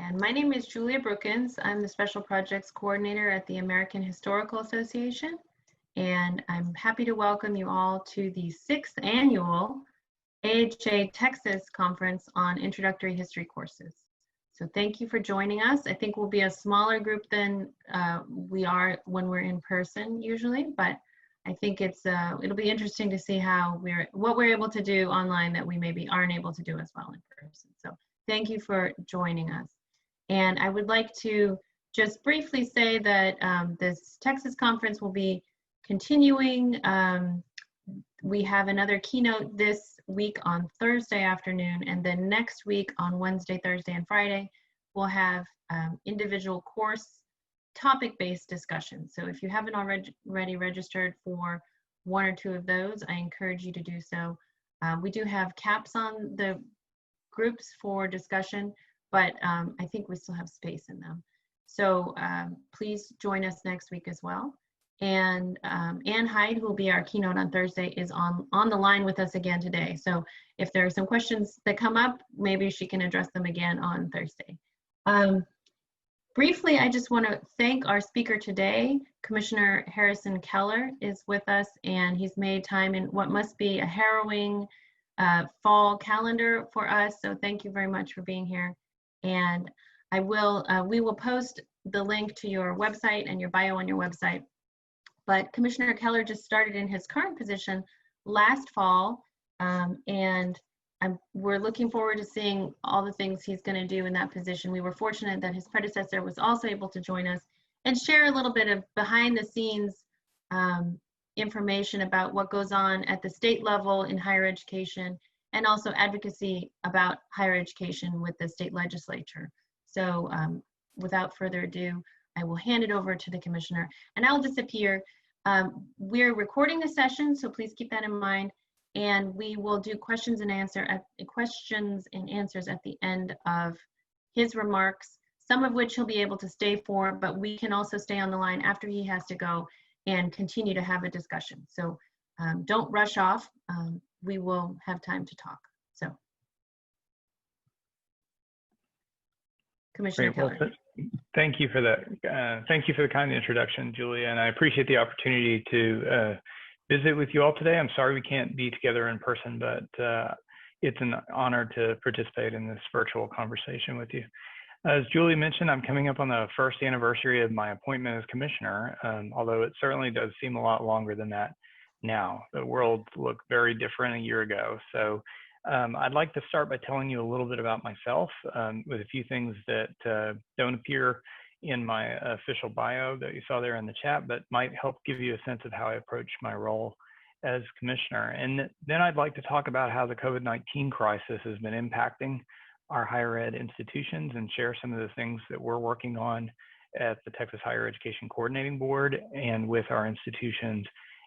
And my name is Julia Brookins. I'm the Special Projects Coordinator at the American Historical Association, and I'm happy to welcome you all to the 6th Annual AHA Texas Conference on Introductory History Courses. So thank you for joining us. I think we'll be a smaller group than we are when we're in person usually, but I think it'll be interesting to see what we're able to do online that we maybe aren't able to do as well in person. So thank you for joining us. And I would like to just briefly say that this Texas conference will be continuing. We have another keynote this week on Thursday afternoon, and then next week on Wednesday, Thursday, and Friday, we'll have individual course topic-based discussions. So if you haven't already registered for one or two of those, I encourage you to do so. We do have caps on the groups for discussion, but I think we still have space in them. So please join us next week as well. And Ann Hyde, who will be our keynote on Thursday, is on the line with us again today. So if there are some questions that come up, maybe she can address them again on Thursday. Briefly, I just want to thank our speaker today. Commissioner Harrison Keller is with us, and he's made time in what must be a harrowing fall calendar for us. So thank you very much for being here. And we will post the link to your website and your bio on your website. But Commissioner Keller just started in his current position last fall, and we're looking forward to seeing all the things he's going to do in that position. We were fortunate that his predecessor was also able to join us and share a little bit of behind the scenes information about what goes on at the state level in higher education, and also advocacy about higher education with the state legislature. So without further ado, I will hand it over to the commissioner, and I'll disappear. We're recording the session, so please keep that in mind. And we will do questions and answers at the end of his remarks, some of which he'll be able to stay for, but we can also stay on the line after he has to go and continue to have a discussion. So don't rush off. We will have time to talk. So, Commissioner Keller. Well, thank you for that. Thank you for the kind introduction, Julia, and I appreciate the opportunity to visit with you all today. I'm sorry we can't be together in person, but it's an honor to participate in this virtual conversation with you. As Julie mentioned, I'm coming up on the 1st anniversary of my appointment as commissioner, although it certainly does seem a lot longer than that now. The world looked very different a year ago. So I'd like to start by telling you a little bit about myself with a few things that don't appear in my official bio that you saw there in the chat, but might help give you a sense of how I approach my role as commissioner. And then I'd like to talk about how the COVID-19 crisis has been impacting our higher ed institutions and share some of the things that we're working on at the Texas Higher Education Coordinating Board and with our institutions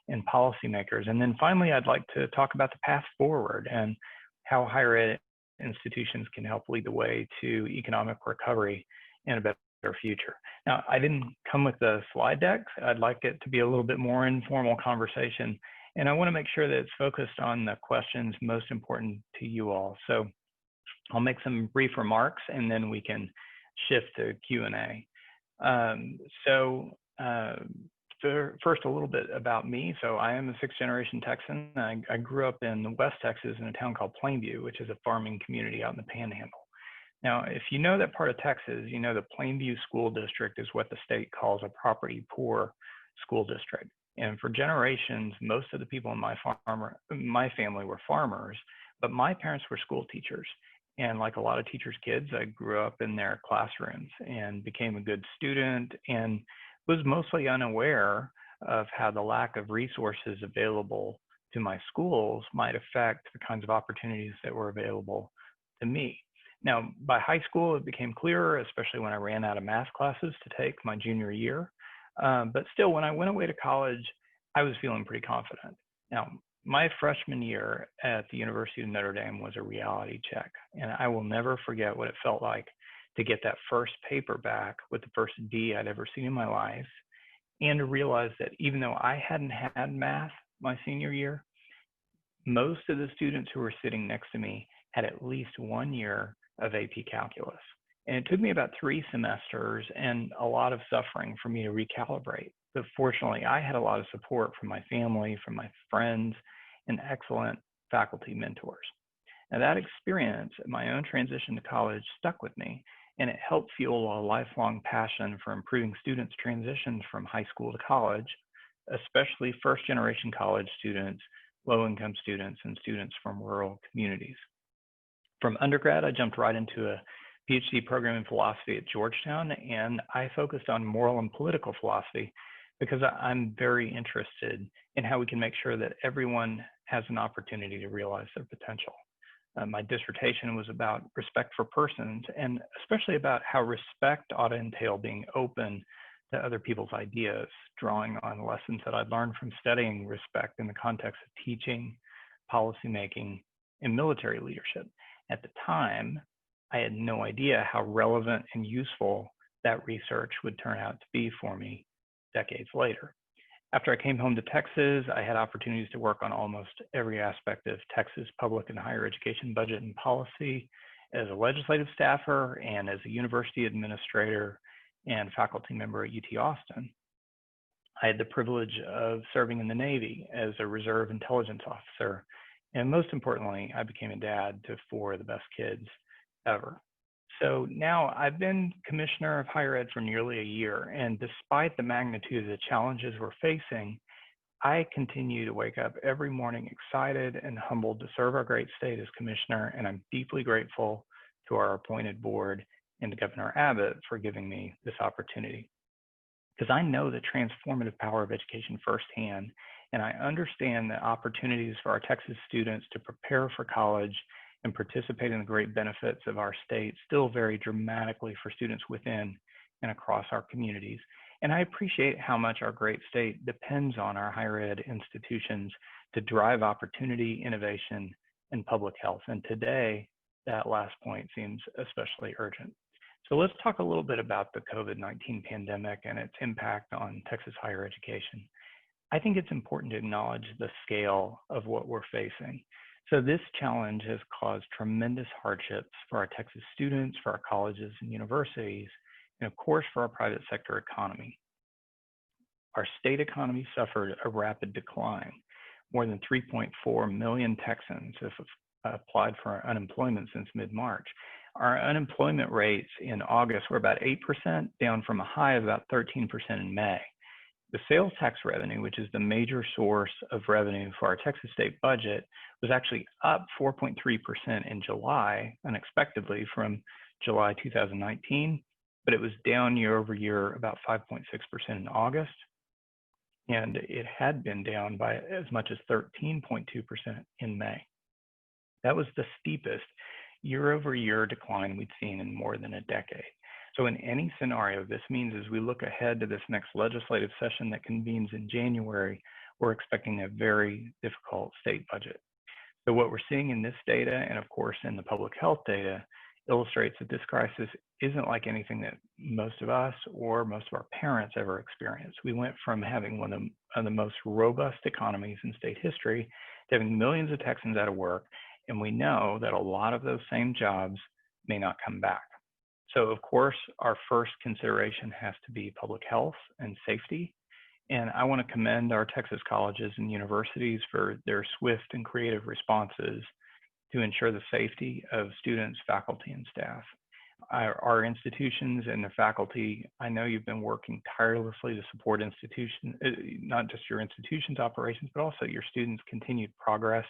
and policymakers. And then finally, I'd like to talk about the path forward and how higher ed institutions can help lead the way to economic recovery and a better future. Now, I didn't come with the slide deck. I'd like it to be a little bit more informal conversation, and I want to make sure that it's focused on the questions most important to you all. So I'll make some brief remarks, and then we can shift to Q&A. First, a little bit about me. So I am a 6th-generation Texan. I grew up in West Texas in a town called Plainview, which is a farming community out in the Panhandle. Now, if you know that part of Texas, you know the Plainview School District is what the state calls a property poor school district. And for generations, most of the people in my family were farmers, but my parents were school teachers. And like a lot of teachers' kids, I grew up in their classrooms and became a good student and was mostly unaware of how the lack of resources available to my schools might affect the kinds of opportunities that were available to me. Now, by high school, it became clearer, especially when I ran out of math classes to take my junior year. But still, when I went away to college, I was feeling pretty confident. Now, my freshman year at the University of Notre Dame was a reality check, and I will never forget what it felt like to get that first paper back with the first D I'd ever seen in my life, and to realize that even though I hadn't had math my senior year, most of the students who were sitting next to me had at least 1 year of AP calculus. And it took me about 3 semesters and a lot of suffering for me to recalibrate. But fortunately, I had a lot of support from my family, from my friends, and excellent faculty mentors. Now, that experience, my own transition to college, stuck with me, and it helped fuel a lifelong passion for improving students' transitions from high school to college, especially first-generation college students, low-income students, and students from rural communities. From undergrad, I jumped right into a PhD program in philosophy at Georgetown, and I focused on moral and political philosophy because I'm very interested in how we can make sure that everyone has an opportunity to realize their potential. My dissertation was about respect for persons, and especially about how respect ought to entail being open to other people's ideas, drawing on lessons that I'd learned from studying respect in the context of teaching, policymaking, and military leadership. At the time, I had no idea how relevant and useful that research would turn out to be for me decades later. After I came home to Texas, I had opportunities to work on almost every aspect of Texas public and higher education budget and policy as a legislative staffer and as a university administrator and faculty member at UT Austin. I had the privilege of serving in the Navy as a reserve intelligence officer. And most importantly, I became a dad to 4 of the best kids ever. So now I've been commissioner of higher ed for nearly a year, and despite the magnitude of the challenges we're facing, I continue to wake up every morning excited and humbled to serve our great state as commissioner, and I'm deeply grateful to our appointed board and to Governor Abbott for giving me this opportunity. Because I know the transformative power of education firsthand, and I understand the opportunities for our Texas students to prepare for college and participate in the great benefits of our state still vary dramatically for students within and across our communities. And I appreciate how much our great state depends on our higher ed institutions to drive opportunity, innovation, and public health. And today, that last point seems especially urgent. So let's talk a little bit about the COVID-19 pandemic and its impact on Texas higher education. I think it's important to acknowledge the scale of what we're facing. So this challenge has caused tremendous hardships for our Texas students, for our colleges and universities, and of course for our private sector economy. Our state economy suffered a rapid decline. More than 3.4 million Texans have applied for unemployment since mid-March. Our unemployment rates in August were about 8%, down from a high of about 13% in May. The sales tax revenue, which is the major source of revenue for our Texas state budget, was actually up 4.3% in July, unexpectedly from July 2019, but it was down year over year about 5.6% in August, and it had been down by as much as 13.2% in May. That was the steepest year over year decline we'd seen in more than a decade. So in any scenario, this means as we look ahead to this next legislative session that convenes in January, we're expecting a very difficult state budget. So what we're seeing in this data, and of course in the public health data, illustrates that this crisis isn't like anything that most of us or most of our parents ever experienced. We went from having one of the most robust economies in state history to having millions of Texans out of work, and we know that a lot of those same jobs may not come back. So of course, our first consideration has to be public health and safety. And I want to commend our Texas colleges and universities for their swift and creative responses to ensure the safety of students, faculty, and staff. Our institutions and their faculty, I know you've been working tirelessly to support institutions, not just your institution's operations, but also your students' continued progress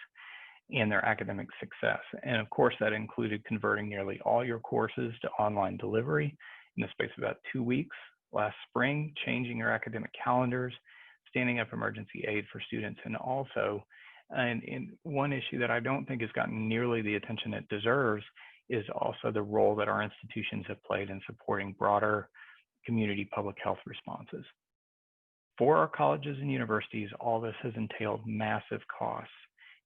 and their academic success. And of course, that included converting nearly all your courses to online delivery in the space of about 2 weeks last spring, changing your academic calendars, standing up emergency aid for students, and also, and one issue that I don't think has gotten nearly the attention it deserves is also the role that our institutions have played in supporting broader community public health responses. For our colleges and universities, all this has entailed massive costs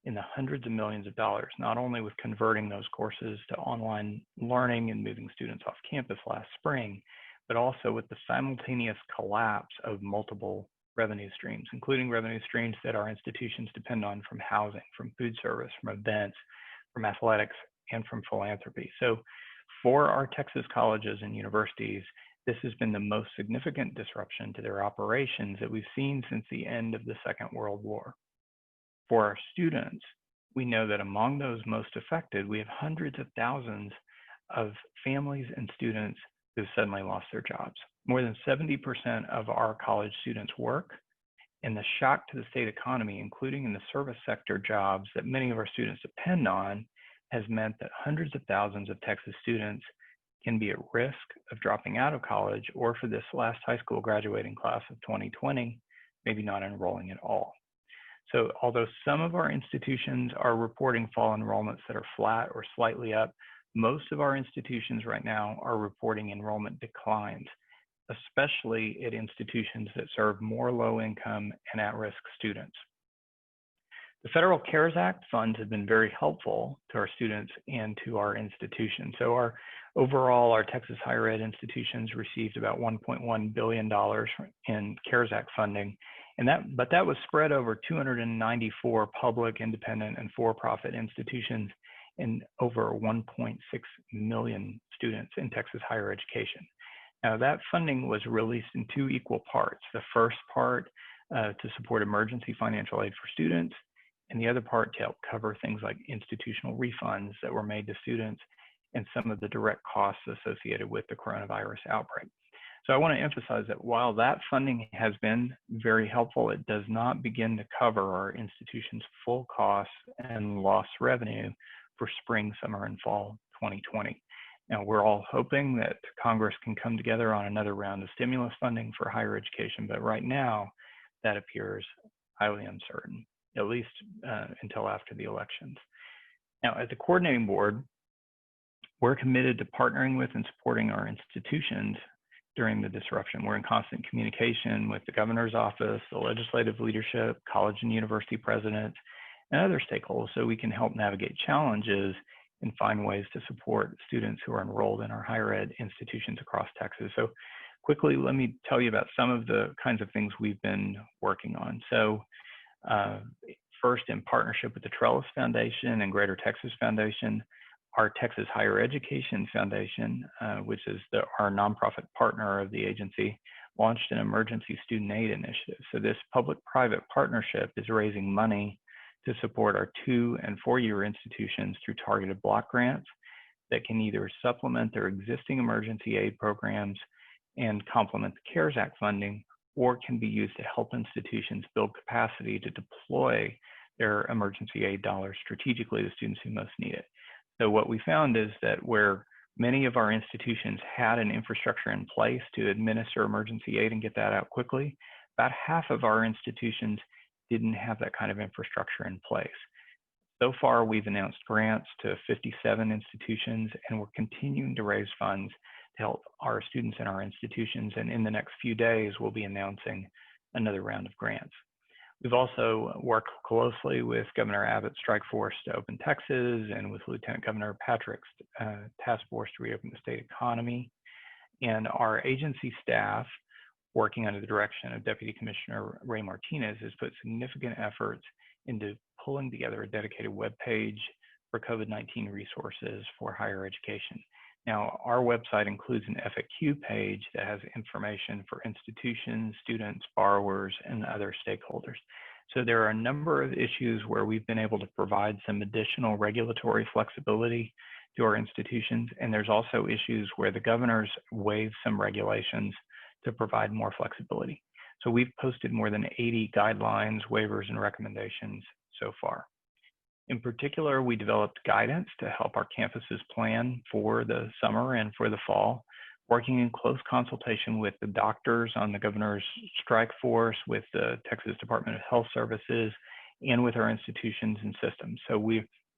in the hundreds of millions of dollars, not only with converting those courses to online learning and moving students off campus last spring, but also with the simultaneous collapse of multiple revenue streams, including revenue streams that our institutions depend on from housing, from food service, from events, from athletics, and from philanthropy. So For our Texas colleges and universities, this has been the most significant disruption to their operations that we've seen since the end of the Second World War. For our students, we know that among those most affected, we have hundreds of thousands of families and students who've suddenly lost their jobs. More than 70% of our college students work, and the shock to the state economy, including in the service sector jobs that many of our students depend on, has meant that hundreds of thousands of Texas students can be at risk of dropping out of college, or for this last high school graduating class of 2020, maybe not enrolling at all. So although some of our institutions are reporting fall enrollments that are flat or slightly up, most of our institutions right now are reporting enrollment declines, especially at institutions that serve more low-income and at-risk students. The Federal CARES Act funds have been very helpful to our students and to our institutions. So overall, our Texas higher ed institutions received about $1.1 billion in CARES Act funding, but that was spread over 294 public, independent, and for-profit institutions and over 1.6 million students in Texas higher education. Now, that funding was released in two equal parts. The first part to support emergency financial aid for students, and the other part to help cover things like institutional refunds that were made to students and some of the direct costs associated with the coronavirus outbreak. So I want to emphasize that while that funding has been very helpful, it does not begin to cover our institution's full costs and lost revenue for spring, summer, and fall 2020. Now, we're all hoping that Congress can come together on another round of stimulus funding for higher education, but right now that appears highly uncertain, at least until after the elections. Now, at the coordinating board, we're committed to partnering with and supporting our institutions during the disruption. We're in constant communication with the governor's office, the legislative leadership, college and university presidents, and other stakeholders so we can help navigate challenges and find ways to support students who are enrolled in our higher ed institutions across Texas. So quickly, let me tell you about some of the kinds of things we've been working on. So first, in partnership with the Trellis Foundation and Greater Texas Foundation, our Texas Higher Education Foundation, which is our nonprofit partner of the agency, launched an emergency student aid initiative. So this public-private partnership is raising money to support our 2- and 4-year institutions through targeted block grants that can either supplement their existing emergency aid programs and complement the CARES Act funding, or can be used to help institutions build capacity to deploy their emergency aid dollars strategically to students who most need it. So what we found is that where many of our institutions had an infrastructure in place to administer emergency aid and get that out quickly, about half of our institutions didn't have that kind of infrastructure in place. So far, we've announced grants to 57 institutions, and we're continuing to raise funds to help our students in our institutions. And in the next few days, we'll be announcing another round of grants. We've also worked closely with Governor Abbott's Strike Force to Open Texas and with Lieutenant Governor Patrick's task force to reopen the state economy. And our agency staff, working under the direction of Deputy Commissioner Ray Martinez, has put significant efforts into pulling together a dedicated webpage for COVID-19 resources for higher education. Now, our website includes an FAQ page that has information for institutions, students, borrowers, and other stakeholders. So there are a number of issues where we've been able to provide some additional regulatory flexibility to our institutions, and there's also issues where the governors waive some regulations to provide more flexibility. So we've posted more than 80 guidelines, waivers, and recommendations so far. In particular, we developed guidance to help our campuses plan for the summer and for the fall, working in close consultation with the doctors on the governor's strike force, with the Texas Department of Health Services, and with our institutions and systems. So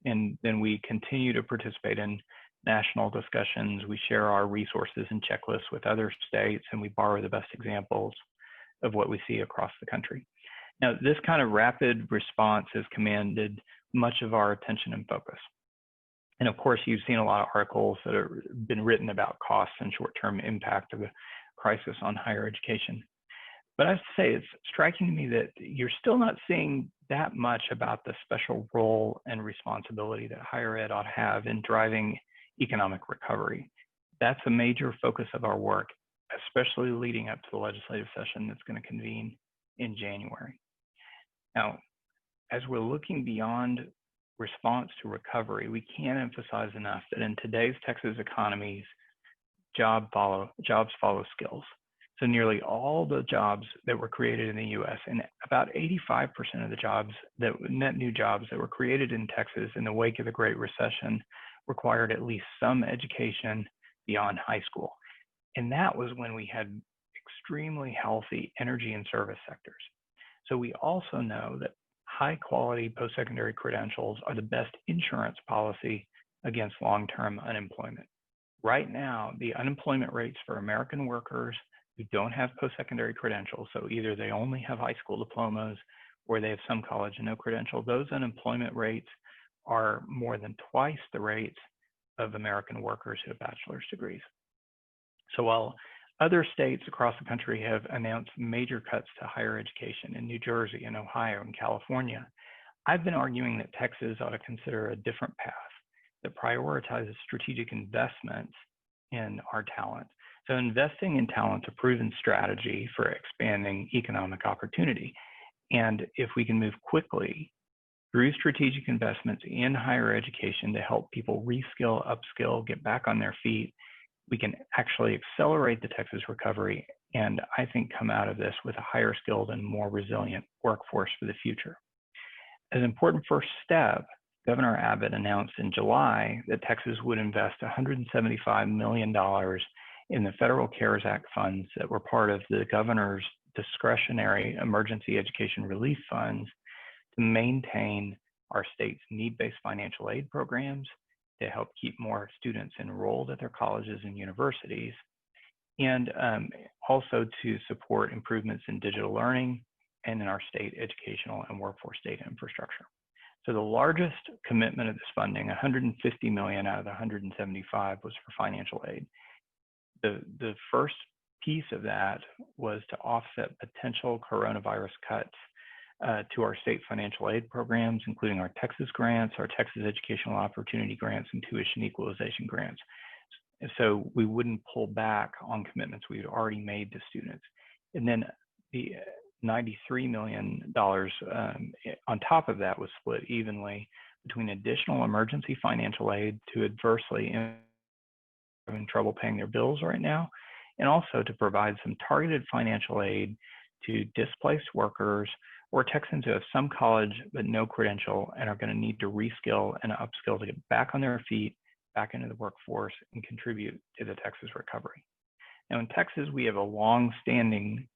then we continue to participate in national discussions. We share our resources and checklists with other states, and we borrow the best examples of what we see across the country. Now, this kind of rapid response has commanded much of our attention and focus. And of course, you've seen a lot of articles that have been written about costs and short-term impact of the crisis on higher education. But I have to say, it's striking to me that you're still not seeing that much about the special role and responsibility that higher ed ought to have in driving economic recovery. That's a major focus of our work, especially leading up to the legislative session that's going to convene in January. Now, as we're looking beyond response to recovery, we can't emphasize enough that in today's Texas economies, jobs follow skills. So nearly all the jobs that were created in the US, and about 85% of the net new jobs that were created in Texas in the wake of the Great Recession required at least some education beyond high school. And that was when we had extremely healthy energy and service sectors. So we also know that high quality post-secondary credentials are the best insurance policy against long-term unemployment. Right now, the unemployment rates for American workers who don't have post-secondary credentials, so either they only have high school diplomas or they have some college and no credential, those unemployment rates are more than twice the rates of American workers who have bachelor's degrees. So while other states across the country have announced major cuts to higher education in New Jersey and Ohio and California, I've been arguing that Texas ought to consider a different path that prioritizes strategic investments in our talent. So investing in talent is a proven strategy for expanding economic opportunity. And if we can move quickly through strategic investments in higher education to help people reskill, upskill, get back on their feet, we can actually accelerate the Texas recovery and I think come out of this with a higher skilled and more resilient workforce for the future. As an important first step, Governor Abbott announced in July that Texas would invest $175 million in the federal CARES Act funds that were part of the governor's discretionary emergency education relief funds to maintain our state's need-based financial aid programs, to help keep more students enrolled at their colleges and universities, and also to support improvements in digital learning and in our state educational and workforce data infrastructure. So the largest commitment of this funding, $150 million out of the $175, was for financial aid. The first piece of that was to offset potential coronavirus cuts to our state financial aid programs, including our Texas grants, our Texas Educational Opportunity grants, and tuition equalization grants. So we wouldn't pull back on commitments we had already made to students. And then the $93 million on top of that was split evenly between additional emergency financial aid to adversely having trouble paying their bills right now, and also to provide some targeted financial aid to displaced workers or Texans who have some college but no credential and are going to need to reskill and upskill to get back on their feet, back into the workforce, and contribute to the Texas recovery. Now in Texas, we have a long-standing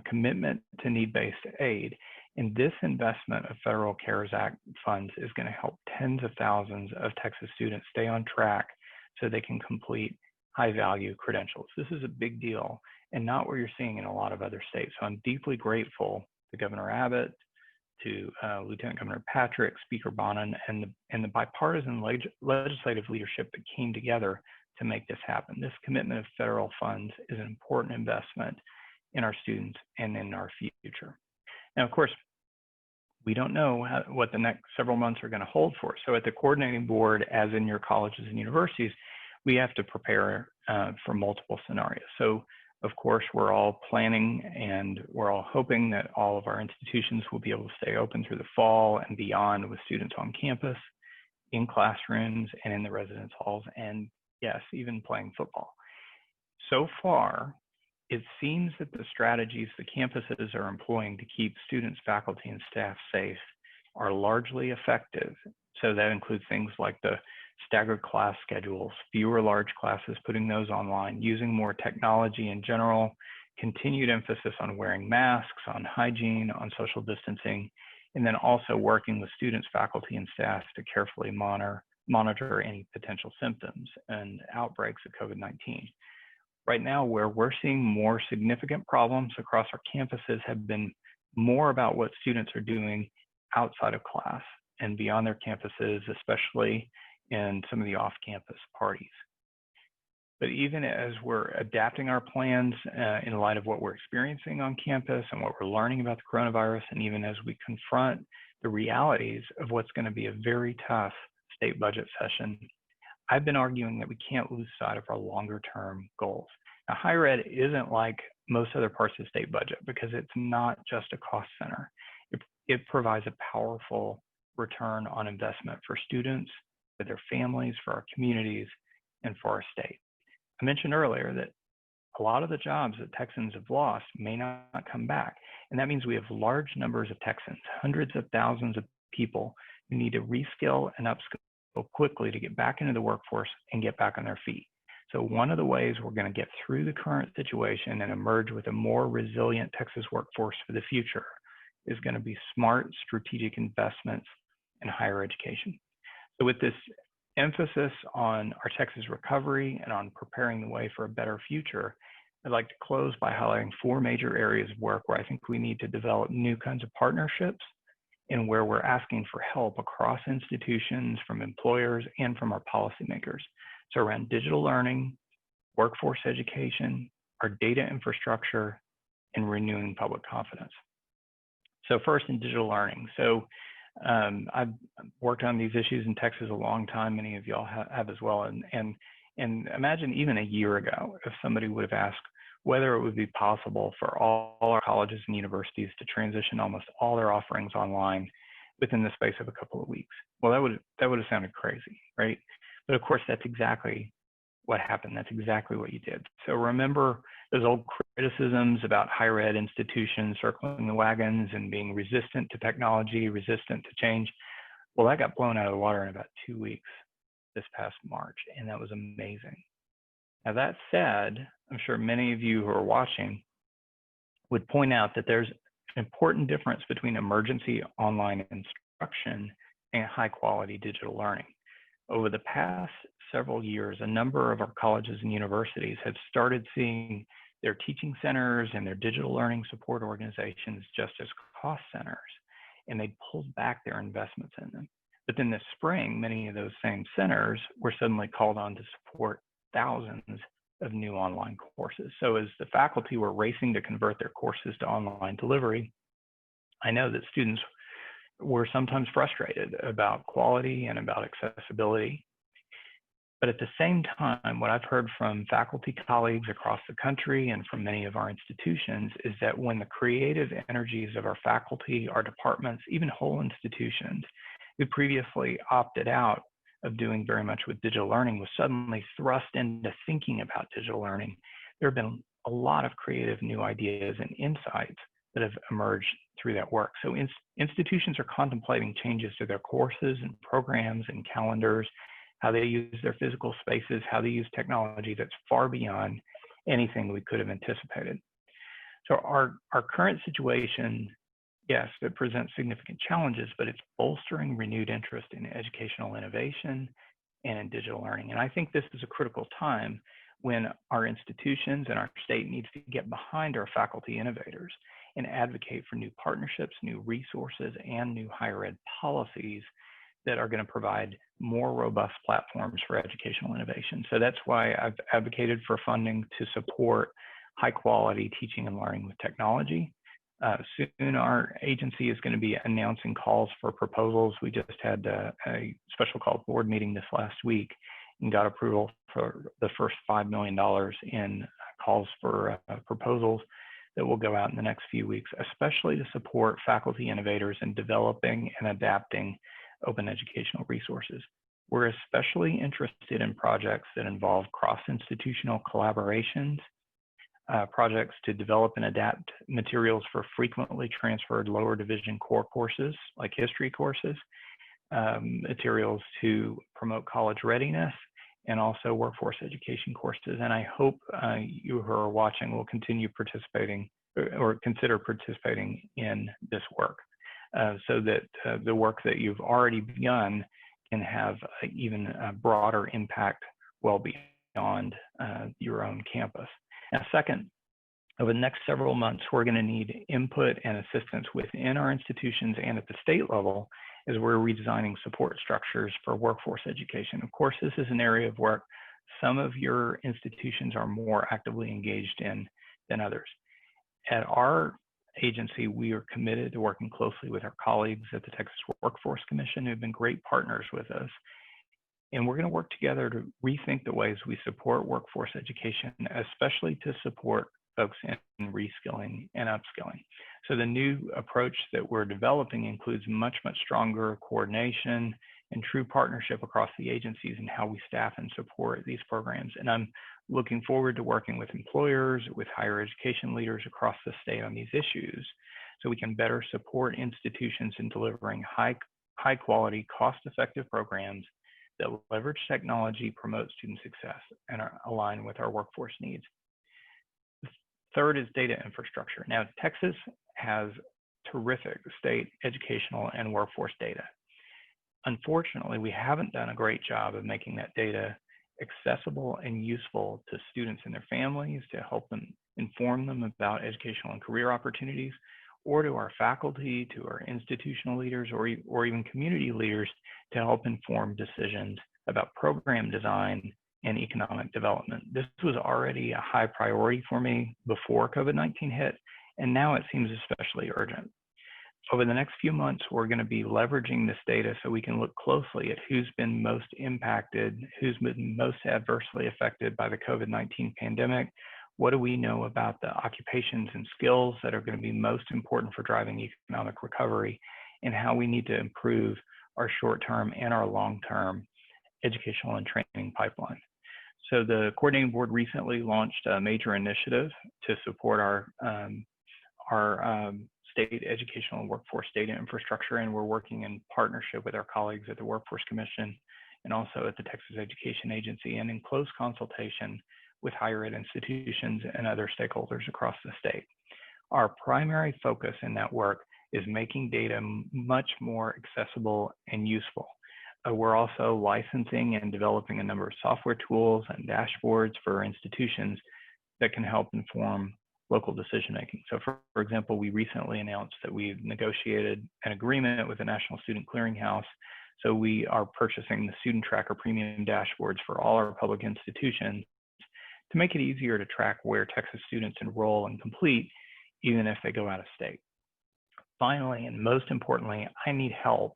commitment to need-based aid, and this investment of federal CARES Act funds is going to help tens of thousands of Texas students stay on track so they can complete high-value credentials. This is a big deal and not what you're seeing in a lot of other states. So I'm deeply grateful to Governor Abbott, to Lieutenant Governor Patrick, Speaker Bonin, and the bipartisan legislative leadership that came together to make this happen. This commitment of federal funds is an important investment in our students and in our future. Now, of course, we don't know what the next several months are going to hold for us. So at the coordinating board, as in your colleges and universities, we have to prepare for multiple scenarios. So of course, we're all planning and we're all hoping that all of our institutions will be able to stay open through the fall and beyond with students on campus, in classrooms, and in the residence halls, and yes, even playing football. So far, it seems that the strategies the campuses are employing to keep students, faculty, and staff safe are largely effective. So that includes things like the staggered class schedules, fewer large classes, putting those online, using more technology in general, continued emphasis on wearing masks, on hygiene, on social distancing, and then also working with students, faculty, and staff to carefully monitor any potential symptoms and outbreaks of COVID-19. Right now, where we're seeing more significant problems across our campuses have been more about what students are doing outside of class and beyond their campuses, especially in some of the off-campus parties. But even as we're adapting our plans in light of what we're experiencing on campus and what we're learning about the coronavirus, and even as we confront the realities of what's going to be a very tough state budget session, I've been arguing that we can't lose sight of our longer term goals. Now, higher ed isn't like most other parts of the state budget because it's not just a cost center. It provides a powerful return on investment for students, for their families, for our communities, and for our state. I mentioned earlier that a lot of the jobs that Texans have lost may not come back. And that means we have large numbers of Texans, hundreds of thousands of people who need to reskill and upskill quickly to get back into the workforce and get back on their feet. So one of the ways we're going to get through the current situation and emerge with a more resilient Texas workforce for the future is going to be smart strategic investments in higher education. So with this emphasis on our Texas recovery and on preparing the way for a better future, I'd like to close by highlighting 4 major areas of work where I think we need to develop new kinds of partnerships and where we're asking for help across institutions, from employers, and from our policymakers. So around digital learning, workforce education, our data infrastructure, and renewing public confidence. So first, in digital learning. So I've worked on these issues in Texas a long time. Many of y'all have as well. And imagine even a year ago, if somebody would have asked whether it would be possible for all our colleges and universities to transition almost all their offerings online within the space of a couple of weeks. Well, that would have sounded crazy, right? But of course, that's exactly what happened. That's exactly what you did. So remember those old criticisms about higher ed institutions circling the wagons and being resistant to technology, resistant to change? Well, that got blown out of the water in about 2 weeks this past March, and that was amazing. Now, that said, I'm sure many of you who are watching would point out that there's an important difference between emergency online instruction and high quality digital learning. Over the past several years, a number of our colleges and universities have started seeing their teaching centers and their digital learning support organizations just as cost centers, and they pulled back their investments in them. But then this spring, many of those same centers were suddenly called on to support thousands of new online courses. So as the faculty were racing to convert their courses to online delivery, I know that students were sometimes frustrated about quality and about accessibility. But at the same time, what I've heard from faculty colleagues across the country and from many of our institutions is that when the creative energies of our faculty, our departments, even whole institutions who previously opted out of doing very much with digital learning was suddenly thrust into thinking about digital learning, there have been a lot of creative new ideas and insights that have emerged through that work. So institutions are contemplating changes to their courses and programs and calendars, how they use their physical spaces, how they use technology that's far beyond anything we could have anticipated. So our current situation, yes, it presents significant challenges, but it's bolstering renewed interest in educational innovation and in digital learning. And I think this is a critical time when our institutions and our state needs to get behind our faculty innovators and advocate for new partnerships, new resources, and new higher ed policies that are going to provide more robust platforms for educational innovation. So that's why I've advocated for funding to support high quality teaching and learning with technology. Soon our agency is going to be announcing calls for proposals. We just had a special call board meeting this last week and got approval for the first $5 million in calls for proposals that will go out in the next few weeks, especially to support faculty innovators in developing and adapting open educational resources. We're especially interested in projects that involve cross-institutional collaborations, projects to develop and adapt materials for frequently transferred lower division core courses, like history courses, materials to promote college readiness, and also workforce education courses. And I hope you who are watching will continue participating or consider participating in this work so that the work that you've already begun can have even a broader impact well beyond your own campus. Now, second, over the next several months, we're going to need input and assistance within our institutions and at the state level as we're redesigning support structures for workforce education. Of course, this is an area of work some of your institutions are more actively engaged in than others. At our agency, we are committed to working closely with our colleagues at the Texas Workforce Commission, who've been great partners with us And we're going to work together to rethink the ways we support workforce education, especially to support folks in reskilling and upskilling. So the new approach that we're developing includes much stronger coordination and true partnership across the agencies and how we staff and support these programs. And I'm looking forward to working with employers, with higher education leaders across the state on these issues, so we can better support institutions in delivering high quality, cost-effective programs that leverage technology, promote student success, and are aligned with our workforce needs. The third is data infrastructure. Now, Texas has terrific state educational and workforce data. Unfortunately, we haven't done a great job of making that data accessible and useful to students and their families to help them inform them about educational and career opportunities, or to our faculty, to our institutional leaders, or even community leaders to help inform decisions about program design and economic development. This was already a high priority for me before COVID-19 hit, and now it seems especially urgent. Over the next few months, we're going to be leveraging this data so we can look closely at who's been most impacted, who's been most adversely affected by the COVID-19 pandemic. What do we know about the occupations and skills that are going to be most important for driving economic recovery, and how we need to improve our short-term and our long-term educational and training pipeline. So the coordinating board recently launched a major initiative to support our state educational and workforce data infrastructure, and we're working in partnership with our colleagues at the Workforce Commission and also at the Texas Education Agency, and in close consultation with higher ed institutions and other stakeholders across the state. Our primary focus in that work is making data much more accessible and useful. We're also licensing and developing a number of software tools and dashboards for institutions that can help inform local decision-making. So for example, we recently announced that we've negotiated an agreement with the National Student Clearinghouse. So we are purchasing the Student Tracker Premium dashboards for all our public institutions to make it easier to track where Texas students enroll and complete, even if they go out of state. Finally, and most importantly, I need help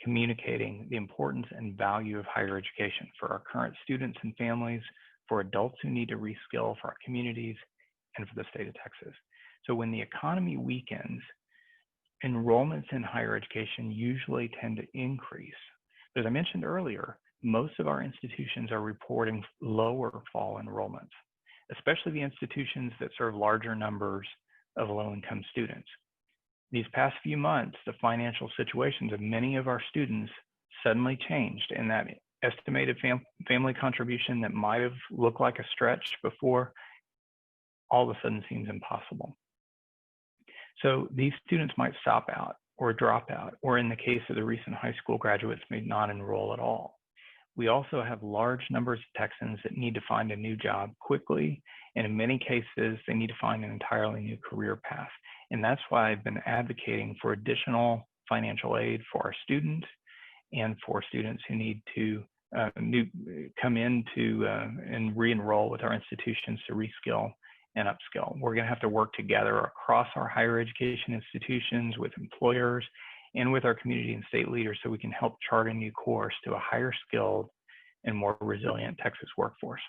communicating the importance and value of higher education for our current students and families, for adults who need to reskill, for our communities, and for the state of Texas. So when the economy weakens, enrollments in higher education usually tend to increase. But as I mentioned earlier, most of our institutions are reporting lower fall enrollments, especially the institutions that serve larger numbers of low-income students. These past few months, the financial situations of many of our students suddenly changed, and that estimated family contribution that might have looked like a stretch before all of a sudden seems impossible. So these students might stop out or drop out, or in the case of the recent high school graduates, may not enroll at all. We also have large numbers of Texans that need to find a new job quickly, and in many cases, they need to find an entirely new career path. And that's why I've been advocating for additional financial aid for our students and for students who need to come into and re-enroll with our institutions to reskill and upskill. We're going to have to work together across our higher education institutions, with employers, and with our community and state leaders, so we can help chart a new course to a higher skilled and more resilient Texas workforce.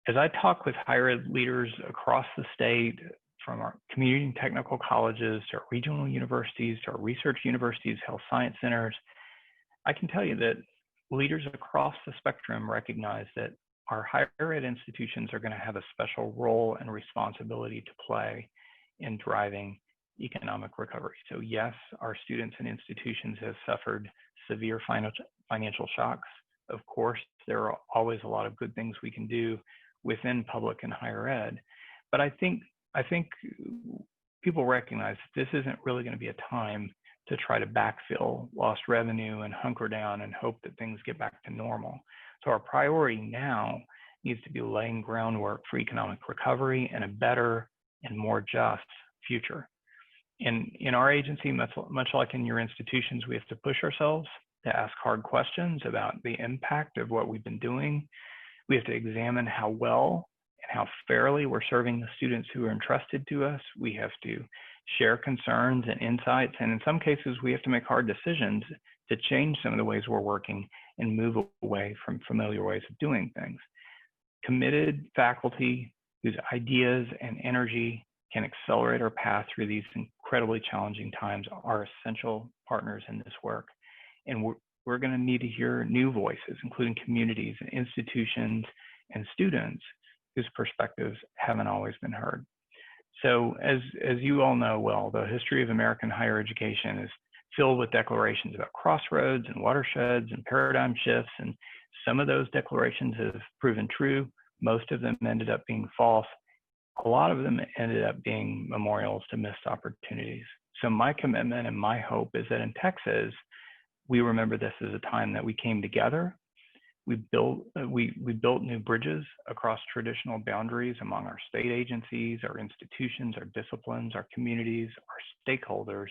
As I talk with higher ed leaders across the state, from our community and technical colleges to our regional universities to our research universities, health science centers, I can tell you that leaders across the spectrum recognize that our higher ed institutions are going to have a special role and responsibility to play in driving economic recovery. So yes, our students and institutions have suffered severe financial shocks. Of course, there are always a lot of good things we can do within public and higher ed, but I think people recognize that this isn't really going to be a time to try to backfill lost revenue and hunker down and hope that things get back to normal. So our priority now needs to be laying groundwork for economic recovery and a better and more just future. In our agency, much like in your institutions, we have to push ourselves to ask hard questions about the impact of what we've been doing. We have to examine how well and how fairly we're serving the students who are entrusted to us. We have to share concerns and insights, and in some cases, we have to make hard decisions to change some of the ways we're working and move away from familiar ways of doing things. Committed faculty whose ideas and energy can accelerate our path through these incredibly challenging times are essential partners in this work. And we're going to need to hear new voices, including communities and institutions and students whose perspectives haven't always been heard. So as you all know well, the history of American higher education is filled with declarations about crossroads and watersheds and paradigm shifts. And some of those declarations have proven true. Most of them ended up being false. A lot of them ended up being memorials to missed opportunities. So my commitment and my hope is that in Texas, we remember this as a time that we came together. We built new bridges across traditional boundaries among our state agencies, our institutions, our disciplines, our communities, our stakeholders.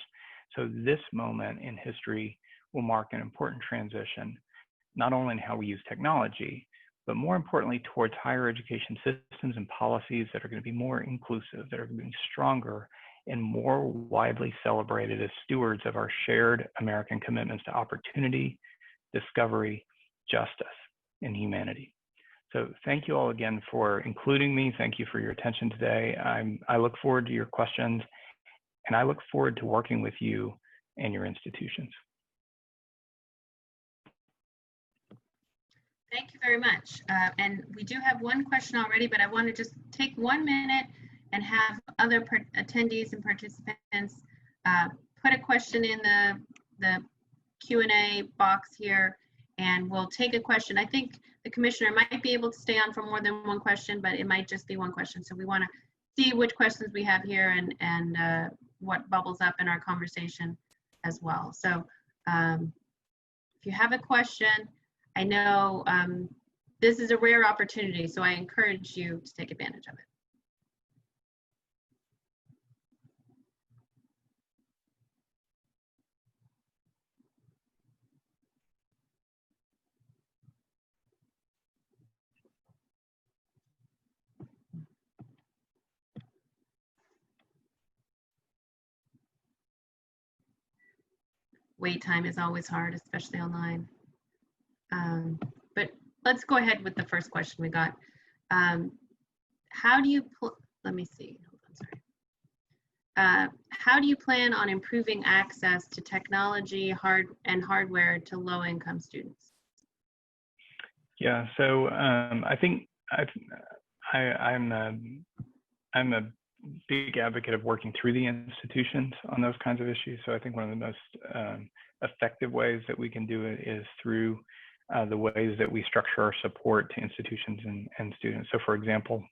So this moment in history will mark an important transition, not only in how we use technology, but more importantly towards higher education systems and policies that are going to be more inclusive, that are going to be stronger and more widely celebrated as stewards of our shared American commitments to opportunity, discovery, justice, and humanity. So thank you all again for including me. Thank you for your attention today. I look forward to your questions, and I look forward to working with you and your institutions. Thank you very much. And we do have one question already, but I want to just take 1 minute and have other attendees and participants put a question in the Q&A box here, and we'll take a question. I think the commissioner might be able to stay on for more than one question, but it might just be one question. So we want to see which questions we have here and what bubbles up in our conversation as well. So if you have a question, I know this is a rare opportunity, so I encourage you to take advantage of it. Wait time is always hard, especially online. But let's go ahead with the first question we got. How do you, let me see, hold on, sorry. How do you plan on improving access to technology hardware to low-income students? Yeah, so I think I'm a big advocate of working through the institutions on those kinds of issues. So I think one of the most effective ways that we can do it is through the ways that we structure our support to institutions and students. So for example,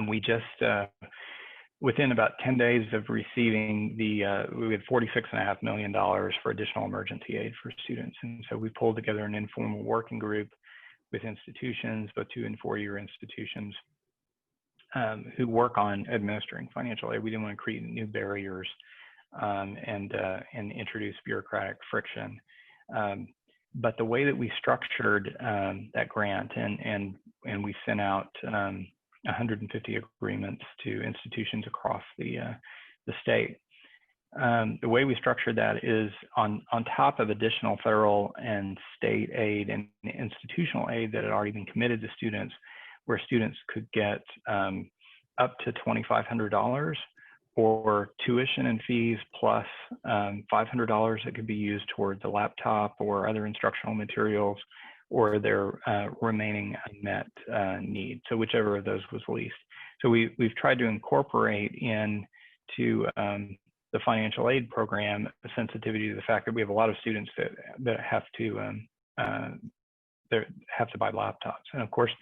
we just, within about 10 days of receiving we had $46.5 million for additional emergency aid for students. And so we pulled together an informal working group with institutions, both 2- and 4-year institutions, who work on administering financial aid. We didn't want to create new barriers and introduce bureaucratic friction. But the way that we structured that grant, and we sent out 150 agreements to institutions across the state. The way we structured that is on top of additional federal and state aid and institutional aid that had already been committed to students, where students could get up to $2,500 for tuition and fees plus $500 that could be used towards a laptop or other instructional materials or their remaining unmet need. So whichever of those was least. So we've tried to incorporate into the financial aid program the sensitivity to the fact that we have a lot of students that have to buy laptops. And of course,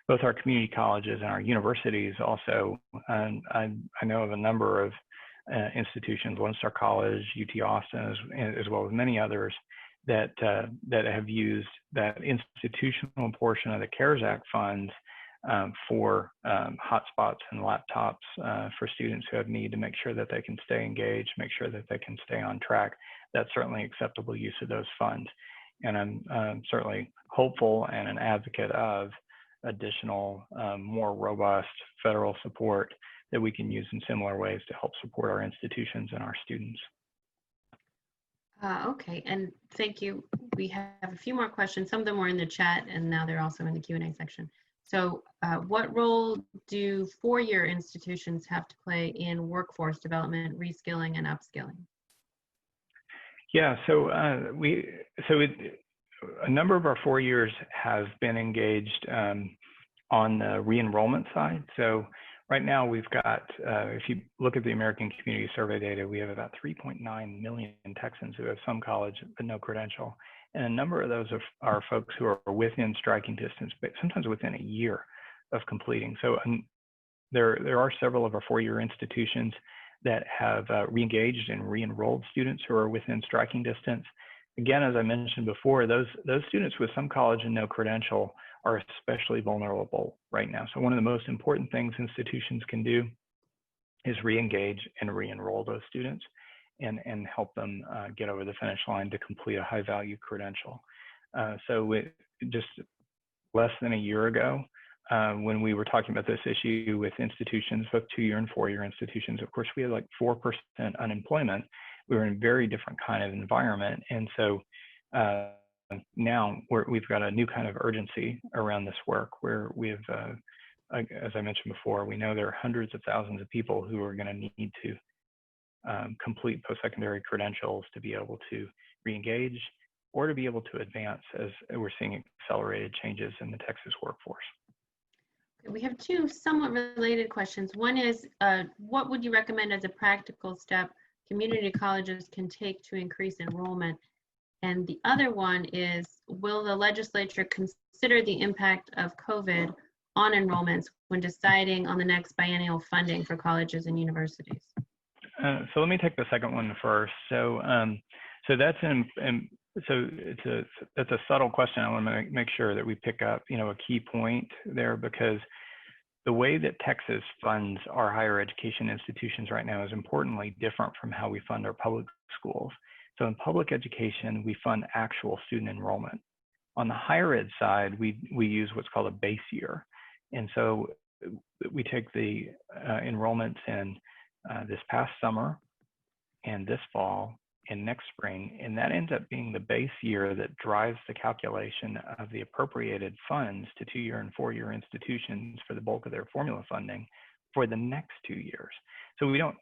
both our community colleges and our universities also, I know of a number of institutions, Lone Star College, UT Austin, as well as many others, that have used that institutional portion of the CARES Act funds for hotspots and laptops for students who have need to make sure that they can stay engaged, make sure that they can stay on track. That's certainly acceptable use of those funds. And I'm certainly hopeful and an advocate of additional, more robust federal support that we can use in similar ways to help support our institutions and our students. Okay, and thank you we have a few more questions. Some of them were in the chat and now they're also in the Q&A section. So what role do four-year institutions have to play in workforce development, reskilling, and upskilling? Yeah, so a number of our 4 years have been engaged on the re-enrollment side. So right now we've got, if you look at the American Community Survey data, we have about 3.9 million Texans who have some college but no credential. And a number of those are folks who are within striking distance, but sometimes within a year of completing. So there are several of our 4-year institutions that have re-engaged and re-enrolled students who are within striking distance. Again, as I mentioned before, those students with some college and no credential are especially vulnerable right now. So one of the most important things institutions can do is re-engage and re-enroll those students and help them get over the finish line to complete a high-value credential. So just less than a year ago, when we were talking about this issue with institutions, both 2-year and 4-year institutions, of course, we had like 4% unemployment. We were in a very different kind of environment. And so now we've got a new kind of urgency around this work where we've, as I mentioned before, we know there are hundreds of thousands of people who are going to need to complete post-secondary credentials to be able to re-engage or to be able to advance as we're seeing accelerated changes in the Texas workforce. We have two somewhat related questions. One is, what would you recommend as a practical step community colleges can take to increase enrollment? And the other one is, will the legislature consider the impact of COVID on enrollments when deciding on the next biennial funding for colleges and universities? So let me take the second one first. So that's that's a subtle question. I want to make sure that we pick up, a key point there, because the way that Texas funds our higher education institutions right now is importantly different from how we fund our public schools. So in public education, we fund actual student enrollment. On the higher ed side, we use what's called a base year. And so we take the enrollments in this past summer and this fall and next spring, and that ends up being the base year that drives the calculation of the appropriated funds to 2-year and 4-year institutions for the bulk of their formula funding for the next 2 years. So we don't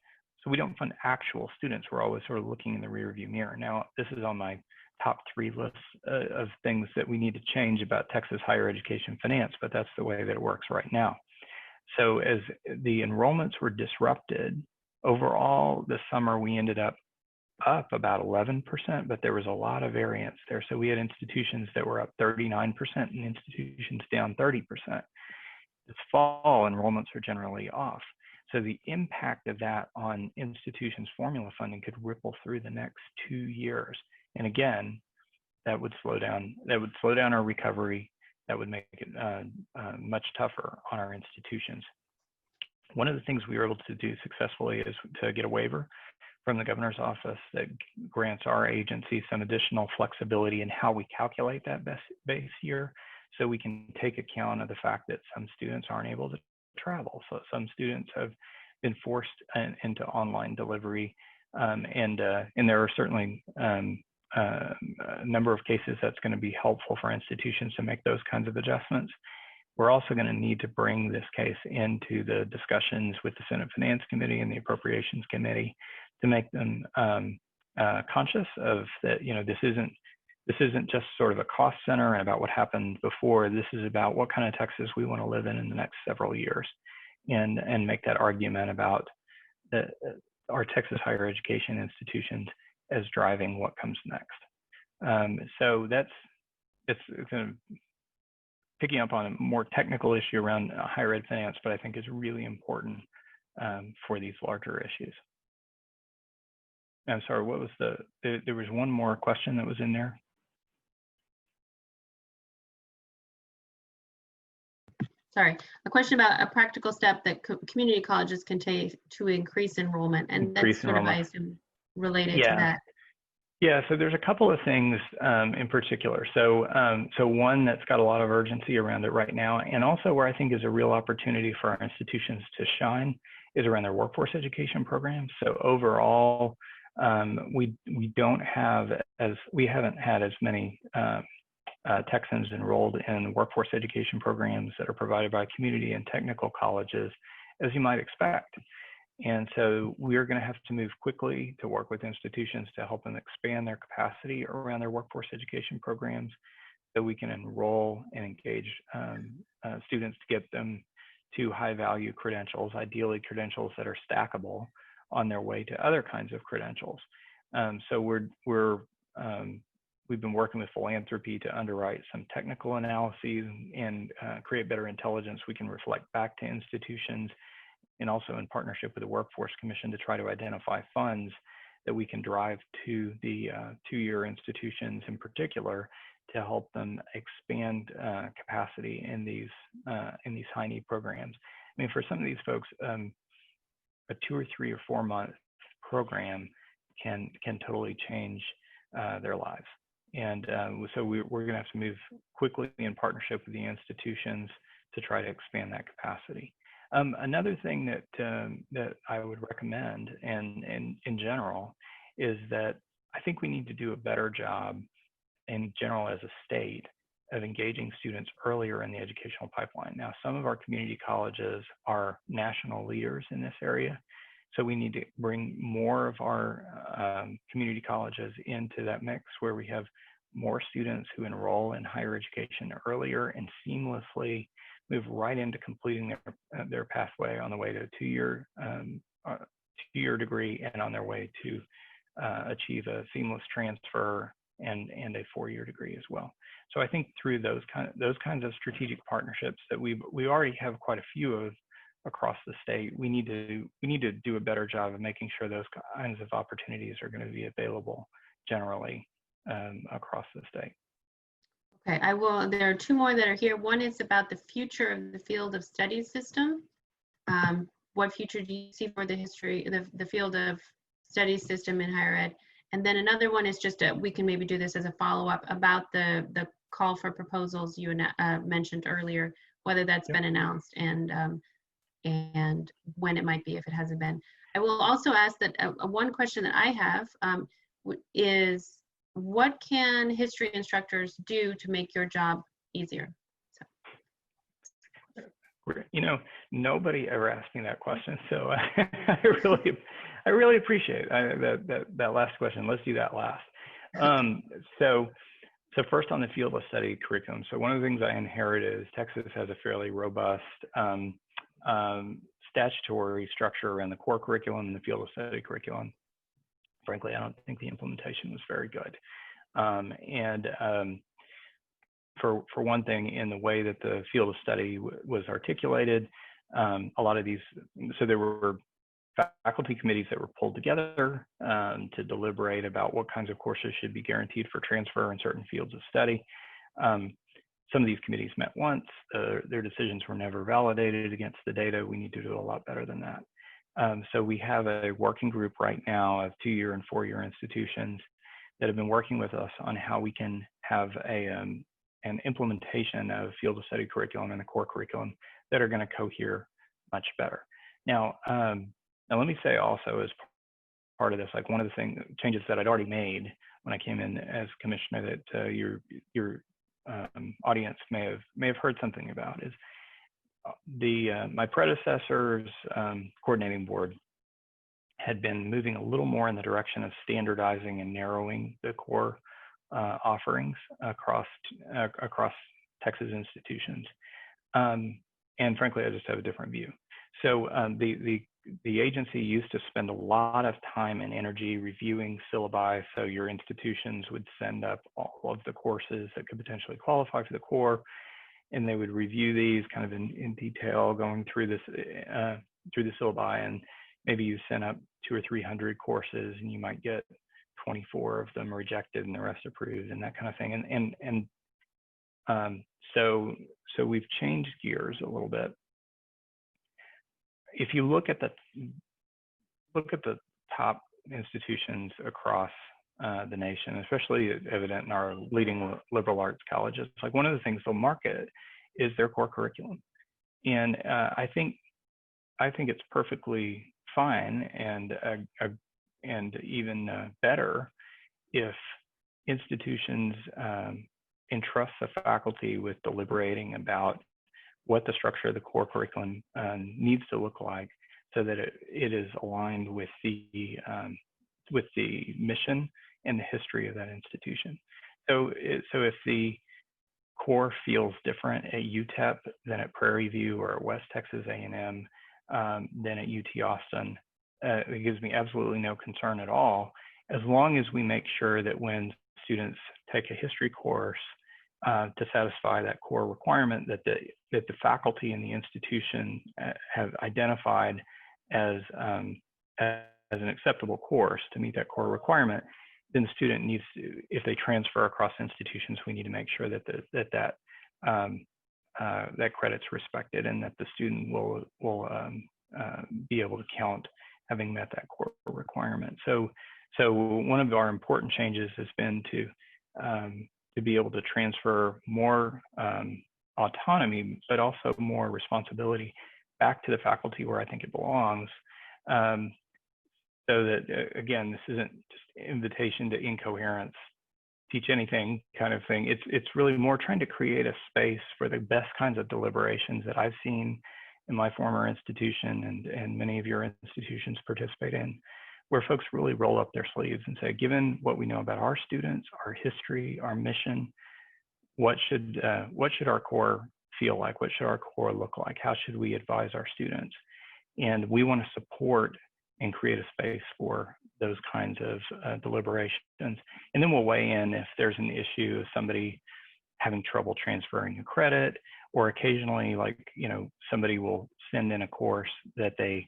fund actual students. We're always sort of looking in the rearview mirror. Now, this is on my top 3 list of things that we need to change about Texas higher education finance, but that's the way that it works right now. So as the enrollments were disrupted, overall this summer we ended up about 11%, but there was a lot of variance there. So we had institutions that were up 39% and institutions down 30%. This fall, enrollments are generally off. So the impact of that on institutions' formula funding could ripple through the next 2 years. And again, that would slow down our recovery. That would make it much tougher on our institutions. One of the things we were able to do successfully is to get a waiver from the governor's office that grants our agency some additional flexibility in how we calculate that base year, so we can take account of the fact that some students aren't able to travel. So some students have been forced into online delivery, and there are certainly a number of cases that's going to be helpful for institutions to make those kinds of adjustments. We're also going to need to bring this case into the discussions with the Senate Finance Committee and the Appropriations Committee to make them conscious of that. This isn't just sort of a cost center and about what happened before. This is about what kind of Texas we want to live in the next several years, and make that argument about our Texas higher education institutions as driving what comes next. So it's kind of picking up on a more technical issue around higher ed finance, but I think is really important for these larger issues. I'm sorry, what was there was one more question that was in there. Sorry, a question about a practical step that community colleges can take to increase enrollment, and that's sort of, I assume, related to that. Yeah, so there's a couple of things in particular. So one that's got a lot of urgency around it right now, and also where I think is a real opportunity for our institutions to shine, is around their workforce education programs. So overall, we haven't had as many Texans enrolled in workforce education programs that are provided by community and technical colleges as you might expect. And so we're going to have to move quickly to work with institutions to help them expand their capacity around their workforce education programs so we can enroll and engage students to get them to high value credentials, ideally credentials that are stackable on their way to other kinds of credentials. So we've been working with philanthropy to underwrite some technical analyses and create better intelligence we can reflect back to institutions, and also in partnership with the Workforce Commission to try to identify funds that we can drive to the two-year institutions in particular to help them expand capacity in these high need programs. I mean, for some of these folks, a 2 or 3 or 4 month program can totally change their lives. And so we're going to have to move quickly in partnership with the institutions to try to expand that capacity. Another thing that I would recommend, and in general, is that I think we need to do a better job in general as a state of engaging students earlier in the educational pipeline. Now, some of our community colleges are national leaders in this area, so we need to bring more of our community colleges into that mix where we have more students who enroll in higher education earlier and seamlessly move right into completing their pathway on the way to a two-year degree and on their way to achieve a seamless transfer and a 4-year degree as well. So I think through those kinds of strategic partnerships that we already have quite a few of across the state, we need to do a better job of making sure those kinds of opportunities are going to be available generally across the state. Okay, there are 2 more that are here. One is about the future of the field of studies system. What future do you see for the field of studies system in higher ed? And then another one is just we can maybe do this as a follow-up about the call for proposals you mentioned earlier, whether that's been announced and when it might be if it hasn't been. I will also ask that one question that I have is, what can history instructors do to make your job easier? You know, nobody ever asked me that question, so I really appreciate that last question. Let's do that last. So first on the field of study curriculum. So one of the things I inherited is Texas has a fairly robust statutory structure around the core curriculum and the field of study curriculum. Frankly, I don't think the implementation was very good. For one thing, in the way that the field of study was articulated, a lot of these, so there were faculty committees that were pulled together to deliberate about what kinds of courses should be guaranteed for transfer in certain fields of study. Some of these committees met once. Their decisions were never validated against the data. We need to do a lot better than that. So we have a working group right now of 2-year and 4-year institutions that have been working with us on how we can have an implementation of field of study curriculum and the core curriculum that are going to cohere much better. Now let me say also, as part of this, like one of the changes that I'd already made when I came in as commissioner that your audience may have heard something about is my predecessor's coordinating board had been moving a little more in the direction of standardizing and narrowing the core offerings across Texas institutions. And frankly, I just have a different view. So the agency used to spend a lot of time and energy reviewing syllabi. So your institutions would send up all of the courses that could potentially qualify for the core, and they would review these kind of in detail, going through this through the syllabi. And maybe you sent up 200 or 300 courses, and you might get 24 of them rejected and the rest approved, and that kind of thing. So we've changed gears a little bit. If you look at the top institutions across the nation, especially evident in our leading liberal arts colleges, like one of the things they'll market is their core curriculum, and I think it's perfectly fine and even better if institutions entrust the faculty with deliberating about what the structure of the core curriculum needs to look like, so that it is aligned with the mission and the history of that institution. So if the core feels different at UTEP than at Prairie View or at West Texas A&M than at UT Austin, it gives me absolutely no concern at all, as long as we make sure that when students take a history course to satisfy that core requirement that the faculty in the institution have identified as an acceptable course to meet that core requirement, then the student needs to, if they transfer across institutions, we need to make sure that that credit's respected, and that the student will be able to count having met that core requirement. So one of our important changes has been to be able to transfer more autonomy, but also more responsibility back to the faculty where I think it belongs. So that, again, this isn't just invitation to incoherence, teach anything kind of thing. It's really more trying to create a space for the best kinds of deliberations that I've seen in my former institution and many of your institutions participate in, where folks really roll up their sleeves and say, given what we know about our students, our history, our mission, what should our core feel like? What should our core look like? How should we advise our students? And we want to support and create a space for those kinds of deliberations. And then we'll weigh in if there's an issue of somebody having trouble transferring a credit, or occasionally, like, somebody will send in a course that they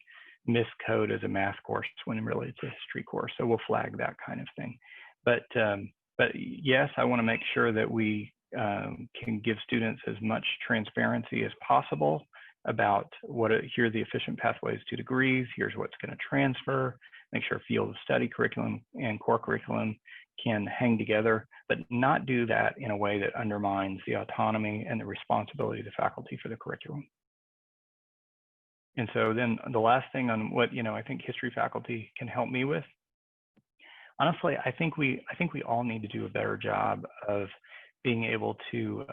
miscode as a math course when really it's a history course. So we'll flag that kind of thing. But yes, I want to make sure that we can give students as much transparency as possible about here are the efficient pathways to degrees, here's what's going to transfer, make sure field of study curriculum and core curriculum can hang together, but not do that in a way that undermines the autonomy and the responsibility of the faculty for the curriculum. And so then the last thing on what I think history faculty can help me with, honestly, I think we all need to do a better job of being able to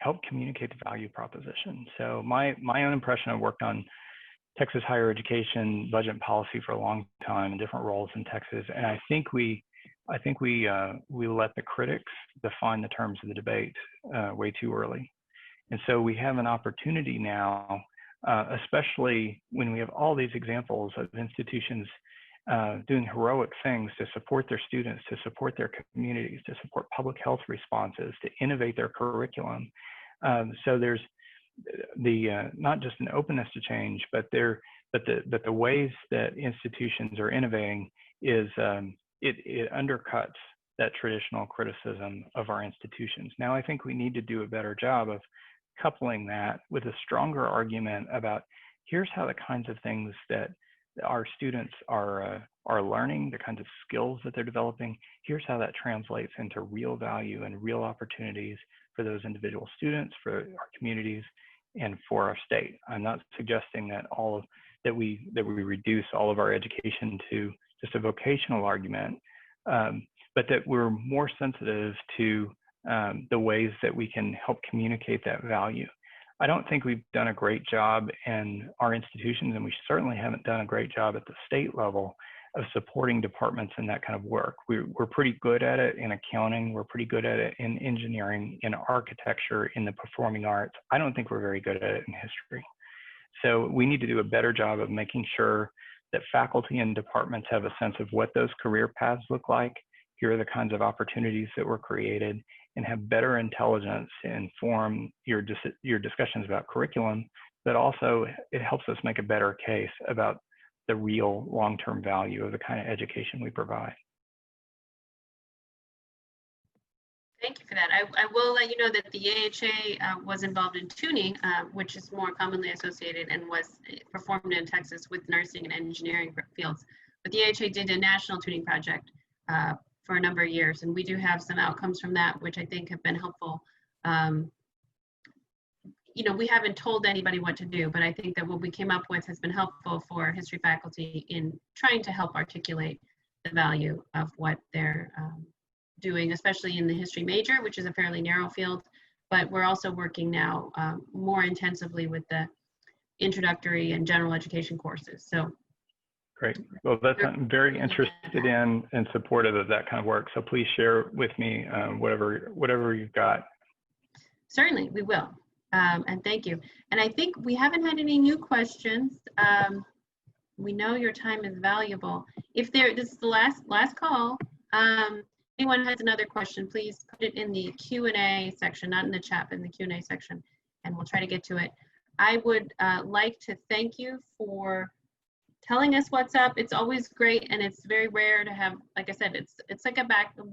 help communicate the value proposition. So my own impression, I've worked on Texas higher education budget and policy for a long time in different roles in Texas, and I think we let the critics define the terms of the debate way too early. And so we have an opportunity now, especially when we have all these examples of institutions doing heroic things to support their students, to support their communities, to support public health responses, to innovate their curriculum. So there's not just an openness to change, but the ways that institutions are innovating is it undercuts that traditional criticism of our institutions. Now, I think we need to do a better job of coupling that with a stronger argument about here's how the kinds of things that our students are learning, the kinds of skills that they're developing, here's how that translates into real value and real opportunities for those individual students, for our communities, and for our state. I'm not suggesting that that we reduce all of our education to just a vocational argument, but that we're more sensitive to the ways that we can help communicate that value. I don't think we've done a great job in our institutions, and we certainly haven't done a great job at the state level of supporting departments in that kind of work. We're pretty good at it in accounting. We're pretty good at it in engineering, in architecture, in the performing arts. I don't think we're very good at it in history. So we need to do a better job of making sure that faculty and departments have a sense of what those career paths look like. Here are the kinds of opportunities that were created, and have better intelligence to inform your discussions about curriculum, but also it helps us make a better case about the real long-term value of the kind of education we provide. Thank you for that. I will let you know that the AHA was involved in tuning, which is more commonly associated and was performed in Texas with nursing and engineering fields. But the AHA did a national tuning project for a number of years, and we do have some outcomes from that, which I think have been helpful. you know, we haven't told anybody what to do, but I think that what we came up with has been helpful for history faculty in trying to help articulate the value of what they're doing, especially in the history major, which is a fairly narrow field. But we're also working now more intensively with the introductory and general education courses. So great. Well, I'm very interested in and supportive of that kind of work. So please share with me whatever you've got. Certainly, we will. And thank you. And I think we haven't had any new questions. We know your time is valuable. If this is the last call. Anyone has another question, please put it in the Q&A section, not in the chat, but in the Q&A section, and we'll try to get to it. I would like to thank you for telling us what's up. It's always great, and it's very rare to have, like I said, it's like a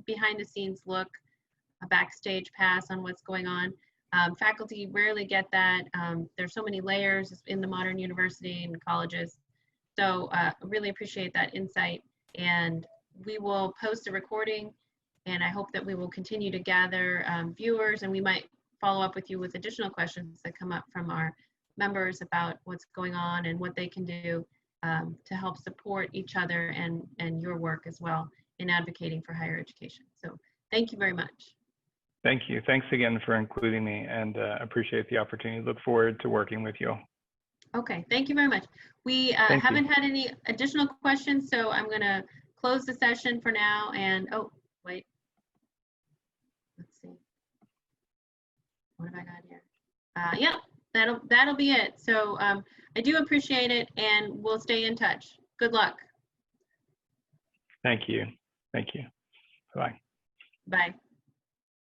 behind the scenes look, a backstage pass on what's going on. Faculty rarely get that. There's so many layers in the modern university and colleges. So really appreciate that insight, and we will post a recording, and I hope that we will continue to gather viewers, and we might follow up with you with additional questions that come up from our members about what's going on and what they can do to help support each other and your work as well in advocating for higher education. So thank you very much. Thank you. Thanks again for including me, and appreciate the opportunity. Look forward to working with you. Okay, thank you very much. We haven't had any additional questions, so I'm going to close the session for now. And oh, wait. Let's see. What have I got here? Yeah, that'll be it. So I do appreciate it, and we'll stay in touch. Good luck. Thank you. Thank you. Bye. Bye.